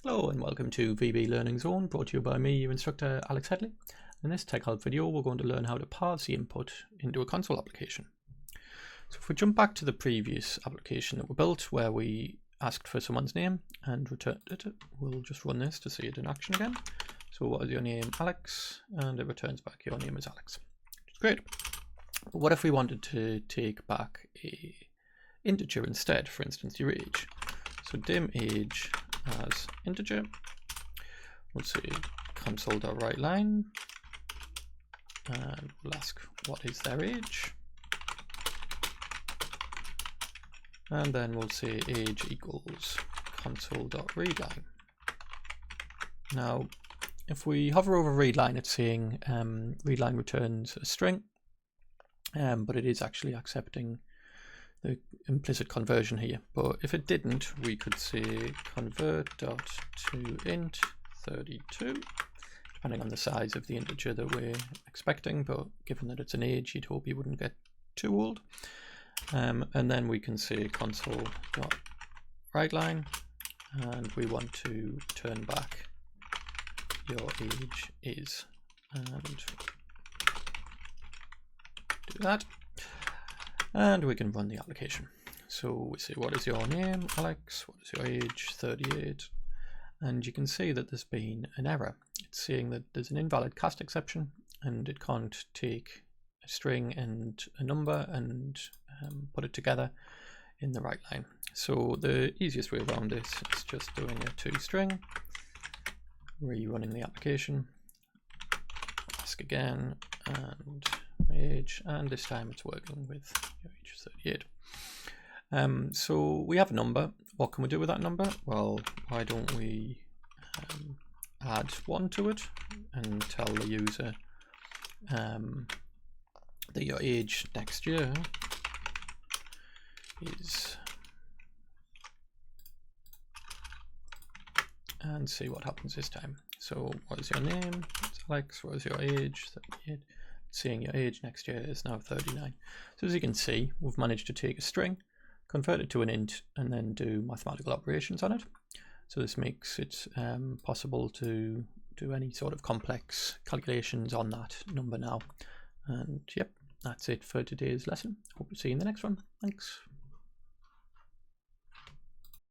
Hello and welcome to VB Learning Zone, brought to you by me, your instructor Alex Headley. In this tech help video we're going to learn how to parse the input into a console application. So if we jump back to the previous application that we built where we asked for someone's name and returned it, we'll just run this to see it in action again. So what is your name? Alex, and it returns back your name is Alex. It's great. But what if we wanted to take back a integer instead, for instance your age? So dim age as integer, we'll say console.writeLine, and we'll ask what is their age, and then we'll say age equals console.readLine. Now if we hover over readLine, it's saying readLine returns a string, but it is actually accepting the implicit conversion here. But if it didn't, we could say convert.toInt 32, depending on the size of the integer that we're expecting, but given that it's an age, you'd hope you wouldn't get too old. And then we can say console.writeLine, and we want to turn back your age is, and do that. And we can run the application. So we say, what is your name? Alex. What is your age? 38. And you can see that there's been an error. It's saying that there's an invalid cast exception and it can't take a string and a number and put it together in the right line. So the easiest way around this is just doing a toString, rerunning the application, ask again, and age, and this time it's working with your age 38. So we have a number. What can we do with that number? Well, why don't we add 1 to it and tell the user that your age next year is, and see what happens this time. So what is your name? It's Alex. What is your age? 38. Seeing your age next year is now 39. So as you can see, we've managed to take a string, convert it to an int, and then do mathematical operations on it. So this makes it possible to do any sort of complex calculations on that number now. And yep, that's it for today's lesson. Hope to see you in the next one. Thanks.